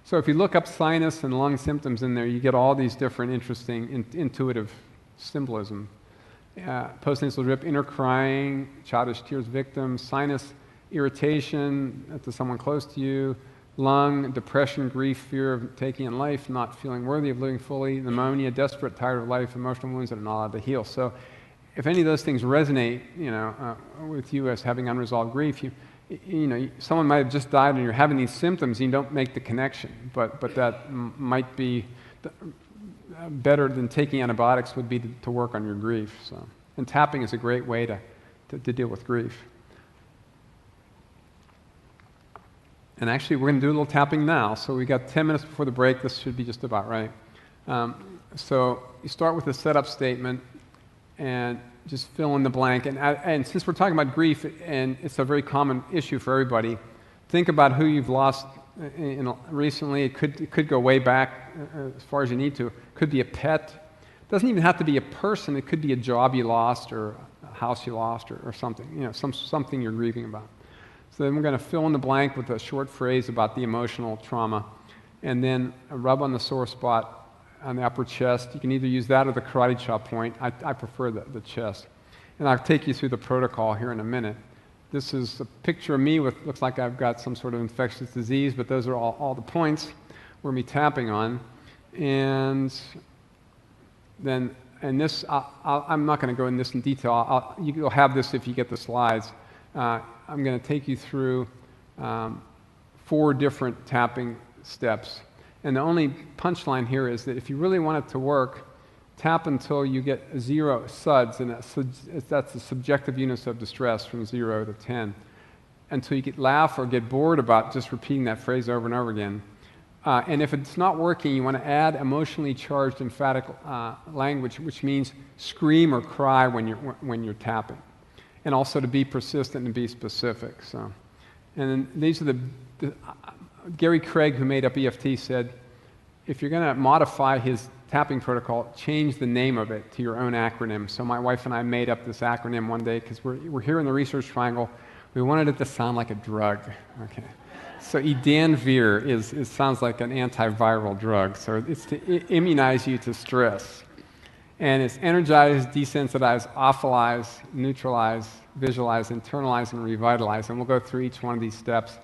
So if you look up sinus and lung symptoms in there, you get all these different interesting intuitive symbolism. Postnasal drip, inner crying, childish tears victim, sinus irritation to someone close to you, lung, depression, grief, fear of taking in life, not feeling worthy of living fully, pneumonia, desperate, tired of life, emotional wounds that are not allowed to heal. So if any of those things resonate, with you as having unresolved grief, someone might have just died and you're having these symptoms and you don't make the connection, but that might be better than taking antibiotics would be to work on your grief. So, and tapping is a great way to deal with grief. And actually, we're going to do a little tapping now. So we got 10 minutes before the break. This should be just about right. So you start with a setup statement and just fill in the blank. And since we're talking about grief, and it's a very common issue for everybody, think about who you've lost recently. It could go way back as far as you need to. It could be a pet. It doesn't even have to be a person. It could be a job you lost or a house you lost or something. Something you're grieving about. So then we're going to fill in the blank with a short phrase about the emotional trauma, and then rub on the sore spot on the upper chest. You can either use that or the karate chop point. I prefer the chest. And I'll take you through the protocol here in a minute. This is a picture of me with, looks like I've got some sort of infectious disease, but those are all the points we're going to be tapping on. And then, and this, I'm not going to go in this in detail. You'll have this if you get the slides. I'm going to take you through 4 different tapping steps. And the only punchline here is that if you really want it to work, tap until you get 0 suds, and that's the subjective units of distress from 0 to 10, until you laugh or get bored about just repeating that phrase over and over again. And if it's not working, you want to add emotionally charged emphatic language, which means scream or cry when you're tapping. And also to be persistent and be specific. So, and then these are Gary Craig, who made up EFT, said, if you're going to modify his tapping protocol, change the name of it to your own acronym. So my wife and I made up this acronym one day because we're here in the Research Triangle. We wanted it to sound like a drug. Okay, so Edanvir sounds like an antiviral drug. So it's to immunize you to stress. And it's energize, desensitize, ophalize, neutralize, visualize, internalize, and revitalize. And we'll go through each one of these steps.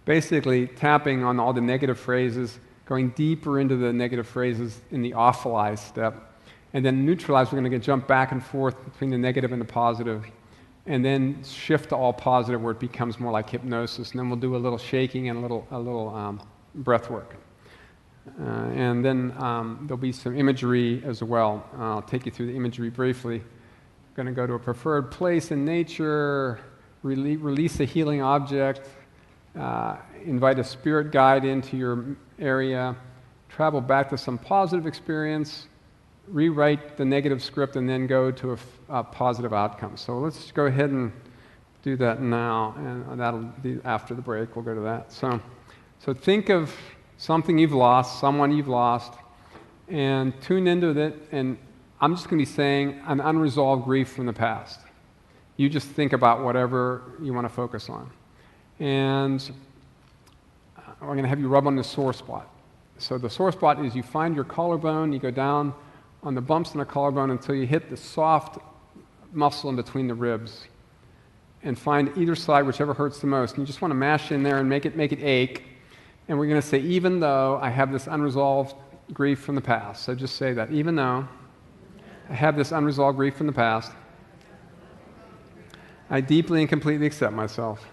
Basically, tapping on all the negative phrases, going deeper into the negative phrases in the ophalize step. And then neutralize, we're going to jump back and forth between the negative and the positive. And then shift to all positive where it becomes more like hypnosis. And then we'll do a little shaking and a little breath work. And then there'll be some imagery as well. I'll take you through the imagery briefly. I'm going to go to a preferred place in nature, release a healing object, invite a spirit guide into your area, travel back to some positive experience, rewrite the negative script, and then go to a positive outcome. So let's go ahead and do that now, and that'll be after the break. We'll go to that. So think of something you've lost, someone you've lost, and tune into it. And I'm just going to be saying an unresolved grief from the past. You just think about whatever you want to focus on. And we're going to have you rub on the sore spot. So the sore spot is you find your collarbone, you go down on the bumps in the collarbone until you hit the soft muscle in between the ribs. And find either side, whichever hurts the most. And you just want to mash in there and make it ache. And we're going to say, even though I have this unresolved grief from the past. So just say that. Even though I have this unresolved grief from the past, I deeply and completely accept myself.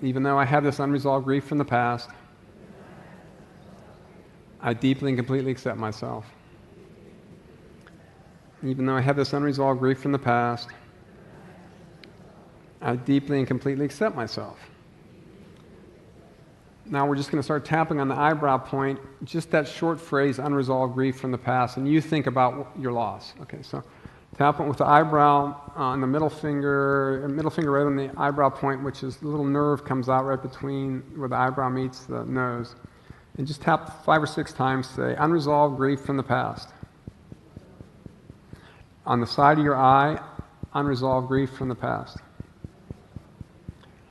Even though I have this unresolved grief from the past, I deeply and completely accept myself. Even though I have this unresolved grief from the past, I deeply and completely accept myself. Now we're just going to start tapping on the eyebrow point, just that short phrase, unresolved grief from the past, and you think about your loss. Okay, so tap it with the eyebrow on the middle finger right on the eyebrow point, which is the little nerve comes out right between where the eyebrow meets the nose. And just tap 5 or 6 times, say, unresolved grief from the past. On the side of your eye, unresolved grief from the past.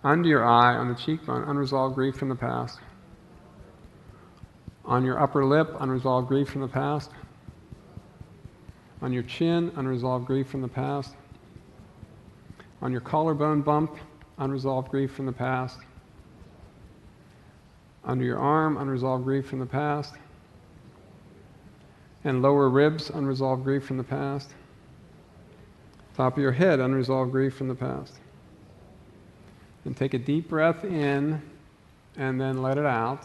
Under your eye, on the cheekbone, unresolved grief from the past. On your upper lip, unresolved grief from the past. On your chin, unresolved grief from the past. On your collarbone bump, unresolved grief from the past. Under your arm, unresolved grief from the past. And lower ribs, unresolved grief from the past. Top of your head, unresolved grief from the past. And take a deep breath in and then let it out.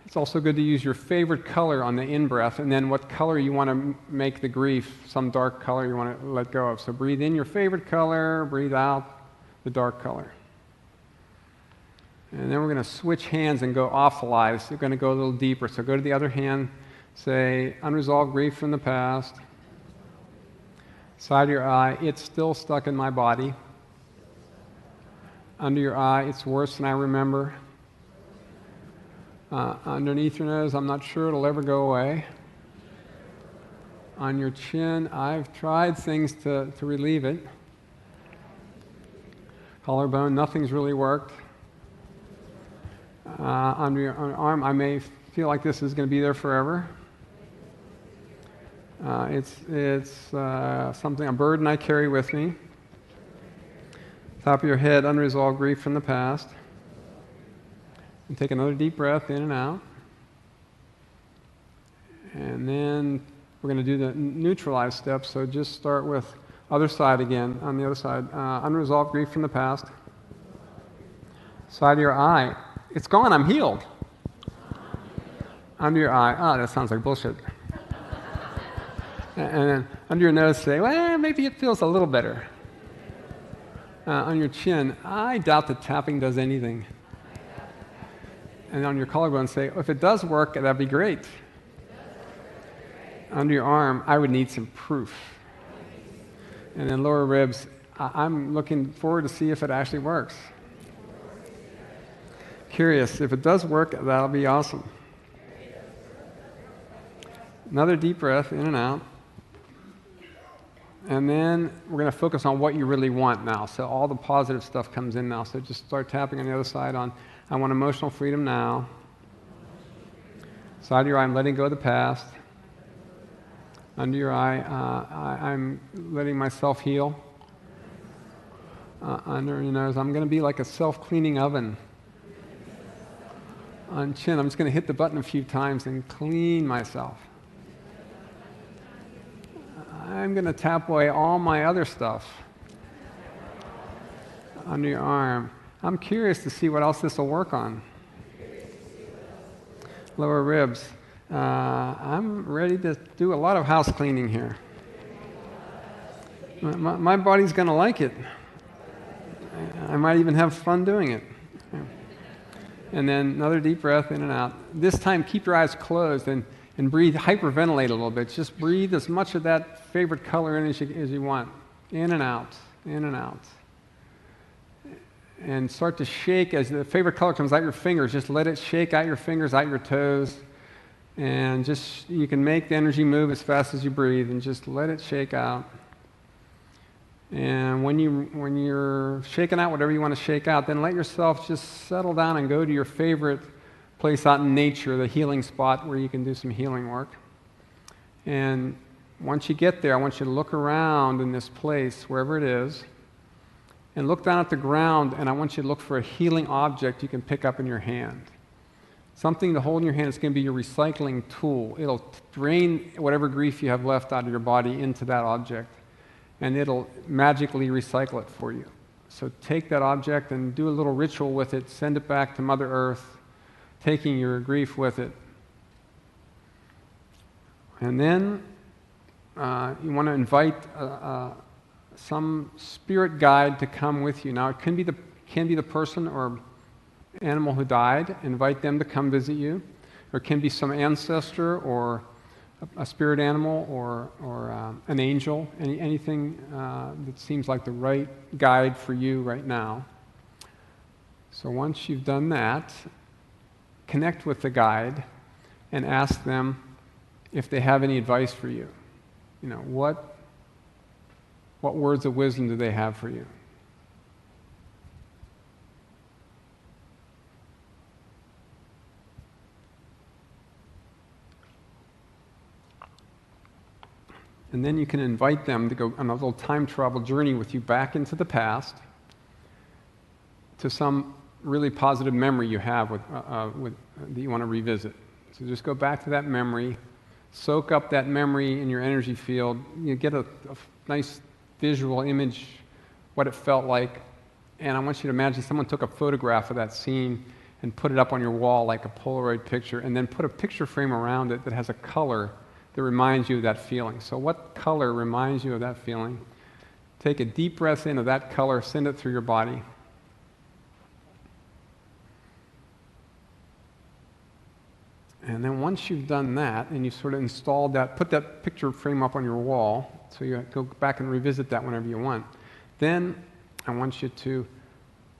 It's also good to use your favorite color on the in-breath, and then what color you want to make the grief, some dark color you want to let go of. So breathe in your favorite color, breathe out the dark color. And then we're going to switch hands and go off-alive. So we're going to go a little deeper. So go to the other hand, say, unresolved grief from the past. Side of your eye, it's still stuck in my body. Under your eye, it's worse than I remember. Underneath your nose, I'm not sure it'll ever go away. On your chin, I've tried things to relieve it. Collarbone, nothing's really worked. Under your arm, I may feel like this is going to be there forever. It's something, a burden I carry with me. Top of your head, unresolved grief from the past. And take another deep breath in and out. And then we're going to do the neutralize steps. So just start with other side again, on the other side. Unresolved grief from the past. Side of your eye. It's gone, I'm healed. Under your eye. Oh, that sounds like bullshit. And then under your nose say, well, maybe it feels a little better. On your chin, I doubt that tapping does anything. And on your collarbone say, if it does work, that'd be great. Under your arm, I would need some proof. And then lower ribs, I'm looking forward to see if it actually works. Curious, if it does work, that'll be awesome. Another deep breath in and out. And then we're going to focus on what you really want now. So all the positive stuff comes in now. So just start tapping on the other side on, I want emotional freedom now. Side of your eye, I'm letting go of the past. Under your eye, I'm letting myself heal. Under your nose, I'm going to be like a self-cleaning oven. On chin, I'm just going to hit the button a few times and clean myself. I'm going to tap away all my other stuff. Under your arm, I'm curious to see what else this will work on. Lower ribs, I'm ready to do a lot of house cleaning here. My body's going to like it. I might even have fun doing it. And then another deep breath in and out. This time, keep your eyes closed and breathe, hyperventilate a little bit. Just breathe as much of that favorite color in as you want. In and out, in and out. And start to shake as the favorite color comes out your fingers. Just let it shake out your fingers, out your toes. And just, you can make the energy move as fast as you breathe and just let it shake out. And when you're shaking out whatever you want to shake out, then let yourself just settle down and go to your favorite place out in nature, the healing spot where you can do some healing work. And once you get there, I want you to look around in this place, wherever it is, and look down at the ground, and I want you to look for a healing object you can pick up in your hand. Something to hold in your hand is going to be your recycling tool. It'll drain whatever grief you have left out of your body into that object, and it'll magically recycle it for you. So take that object and do a little ritual with it, send it back to Mother Earth, taking your grief with it. And then you want to invite some spirit guide to come with you. Now, it can be the person or animal who died. Invite them to come visit you. Or it can be some ancestor or a spirit animal or an angel, anything that seems like the right guide for you right now. So once you've done that, connect with the guide and ask them if they have any advice for you. You know, what words of wisdom do they have for you? And then you can invite them to go on a little time travel journey with you back into the past to some really positive memory you have that you want to revisit. So just go back to that memory, soak up that memory in your energy field. You get a nice visual image, what it felt like, and I want you to imagine someone took a photograph of that scene and put it up on your wall like a Polaroid picture, and then put a picture frame around it that has a color that reminds you of that feeling. So what color reminds you of that feeling? Take a deep breath in of that color, send it through your body. And then once you've done that, and you've sort of installed that, put that picture frame up on your wall, so you go back and revisit that whenever you want, then I want you to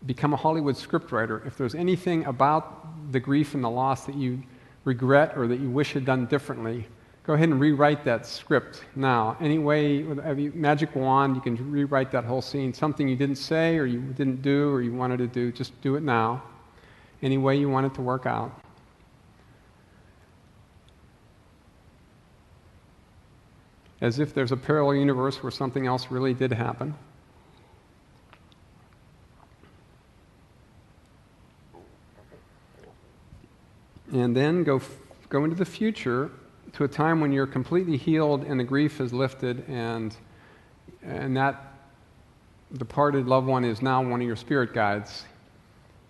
become a Hollywood scriptwriter. If there's anything about the grief and the loss that you regret or that you wish had done differently, go ahead and rewrite that script now. Any way, with a magic wand, you can rewrite that whole scene. Something you didn't say or you didn't do or you wanted to do, just do it now. Any way you want it to work out. As if there's a parallel universe where something else really did happen. And then go into the future to a time when you're completely healed and the grief is lifted, and that departed loved one is now one of your spirit guides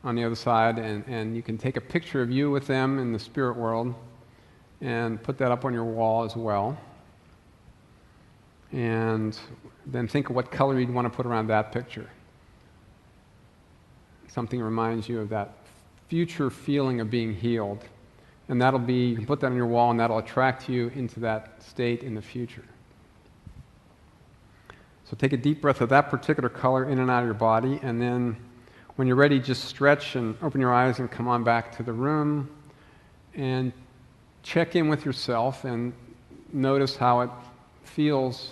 on the other side, and you can take a picture of you with them in the spirit world and put that up on your wall as well. And then think of what color you'd want to put around that picture. Something reminds you of that future feeling of being healed. And that'll be, you can put that on your wall, and that'll attract you into that state in the future. So take a deep breath of that particular color in and out of your body, and then when you're ready, just stretch and open your eyes and come on back to the room and check in with yourself and notice how it feels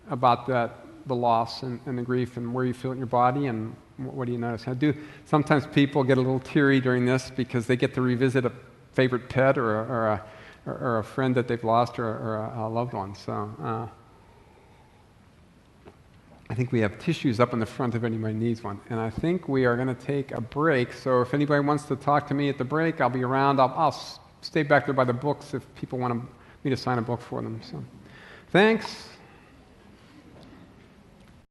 about the loss and the grief, and where you feel it in your body, and what do you notice? Sometimes people get a little teary during this because they get to revisit a favorite pet or a friend that they've lost or a loved one. So I think we have tissues up in the front if anybody needs one. And I think we are going to take a break. So if anybody wants to talk to me at the break, I'll be around. I'll stay back there by the books if people want me to sign a book for them. So thanks.